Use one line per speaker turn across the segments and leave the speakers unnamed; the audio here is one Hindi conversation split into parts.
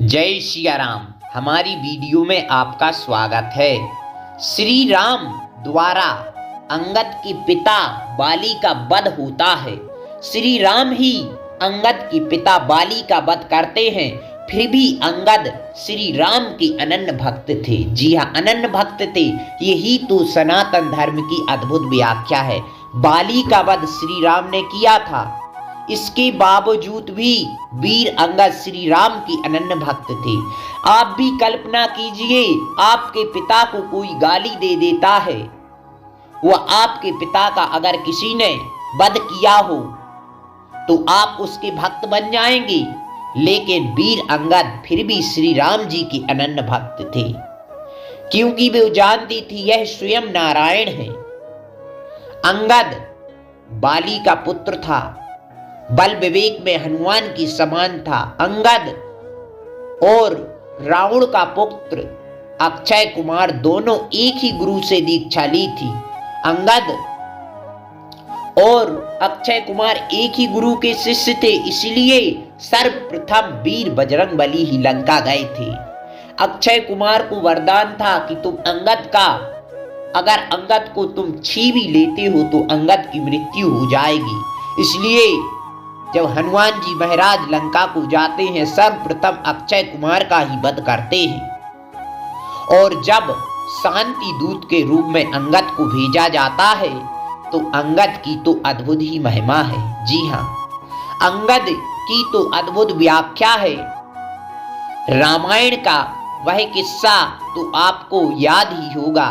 जय सिया राम। हमारी वीडियो में आपका स्वागत है। श्री राम द्वारा अंगद के पिता बाली का वध होता है। श्री राम ही अंगद के पिता बाली का वध करते हैं। फिर भी अंगद श्री राम के अनन्य भक्त थे। जी हाँ, अनन्य भक्त थे। यही तो सनातन धर्म की अद्भुत व्याख्या है। बाली का वध श्री राम ने किया था, इसके बावजूद भी वीर अंगद श्री राम की अनन्य भक्त थे। आप भी कल्पना कीजिए, आपके पिता को कोई गाली दे देता है, वह आपके पिता का अगर किसी ने वध किया हो तो आप उसके भक्त बन जाएंगे। लेकिन वीर अंगद फिर भी श्री राम जी के अनन्य भक्त थे, क्योंकि वे जानती थी यह स्वयं नारायण है। अंगद बाली का पुत्र था, बल विवेक में हनुमान की समान था। अंगद और रावण का पुत्र अक्षय कुमार दोनों एक ही गुरु से दीक्षा ली थी। अंगद और अक्षय कुमार एक ही गुरु के शिष्य थे, इसलिए सर्वप्रथम वीर बजरंगबली ही लंका गए थे। अक्षय कुमार को वरदान था कि तुम अंगद का, अगर अंगद को तुम छीन भी लेते हो तो अंगद की मृत्यु हो जाएगी। इसलिए जब हनुमान जी महाराज लंका को जाते हैं, सर्वप्रथम अक्षय कुमार का ही वध करते हैं। और जब शांति दूत के रूप में अंगद को भेजा जाता है तो अंगद की तो अद्भुत ही महिमा है। जी हाँ, अंगद की तो अद्भुत व्याख्या है। रामायण का वह किस्सा तो आपको याद ही होगा,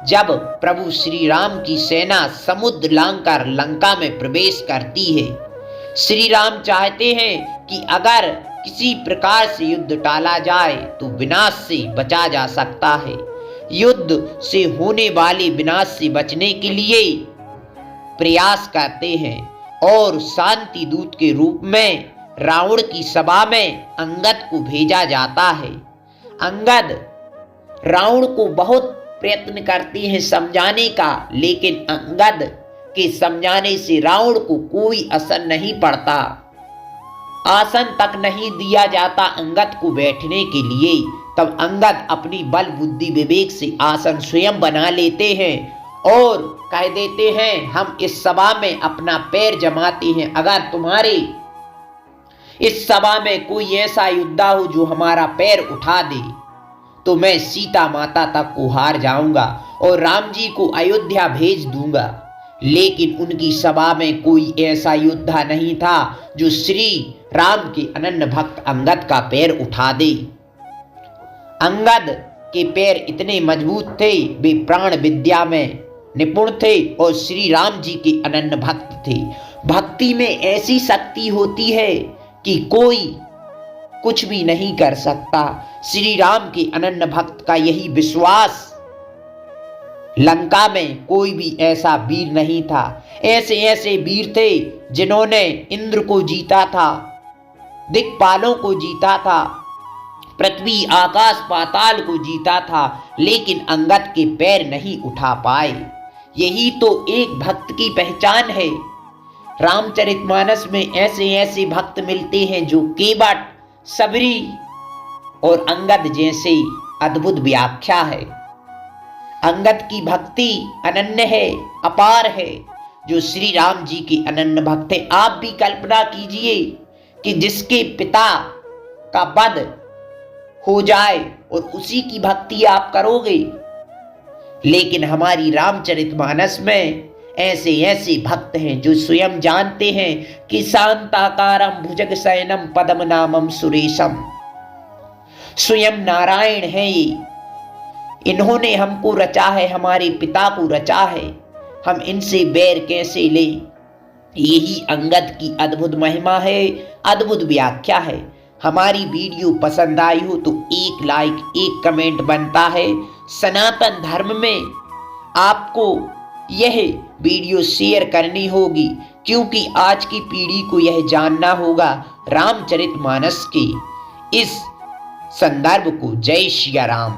जब प्रभु श्री राम की सेना समुद्र लांघकर लंका में प्रवेश करती है। श्री राम चाहते हैं कि अगर किसी प्रकार से युद्ध टाला जाए तो विनाश से बचा जा सकता है। युद्ध से होने वाले विनाश से बचने के लिए प्रयास करते हैं और शांति दूत के रूप में रावण की सभा में अंगद को भेजा जाता है। अंगद रावण को बहुत प्रयत्न करते हैं समझाने का, लेकिन अंगद के समझाने से रावण को कोई असर नहीं पड़ता। आसन तक नहीं दिया जाता अंगद को बैठने के लिए। तब अंगद अपनी बल बुद्धि विवेक से आसन स्वयं बना लेते हैं और कह देते हैं, हम इस सभा में अपना पैर जमाते हैं। अगर तुम्हारे इस सभा में कोई ऐसा योद्धा हो जो हमारा पैर उठा दे तो मैं सीता माता तक को हार जाऊंगा और राम जी को अयोध्या भेज दूंगा। लेकिन उनकी सभा में कोई ऐसा योद्धा नहीं था जो श्री राम के अनन्य भक्त अंगद का पैर उठा दे। अंगद के पैर इतने मजबूत थे, वे प्राण विद्या में निपुण थे और श्री राम जी के अनन्य भक्त थे। भक्ति में ऐसी शक्ति होती है कि कोई कुछ भी नहीं कर सकता। श्री राम के अनन्य भक्त का यही विश्वास, लंका में कोई भी ऐसा वीर नहीं था। ऐसे ऐसे वीर थे जिन्होंने इंद्र को जीता था, दिक्पालों को जीता था, पृथ्वी आकाश पाताल को जीता था, लेकिन अंगद के पैर नहीं उठा पाए। यही तो एक भक्त की पहचान है। रामचरितमानस में ऐसे ऐसे भक्त मिलते हैं जो केवट, सबरी और अंगद जैसे अद्भुत व्याख्या है। अंगद की भक्ति अनन्य है, अपार है, जो श्री राम जी के अनन्य भक्त हैं। आप भी कल्पना कीजिए कि जिसके पिता का वध हो जाए और उसी की भक्ति आप करोगे। लेकिन हमारी रामचरितमानस में ऐसे ऐसे भक्त हैं जो स्वयं जानते हैं कि शांताकारं भुजगशयनं पद्मनाभं सुरेशम, स्वयं नारायण है ये। इन्होंने हमको रचा है, हमारे पिता को रचा है, हम इनसे बैर कैसे ले। यही अंगद की अद्भुत महिमा है, अद्भुत व्याख्या है। हमारी वीडियो पसंद आई हो तो एक लाइक, एक कमेंट बनता है। सनातन धर्म में आपको यह वीडियो शेयर करनी होगी, क्योंकि आज की पीढ़ी को यह जानना होगा रामचरितमानस के इस संदर्भ को। जय सिया राम।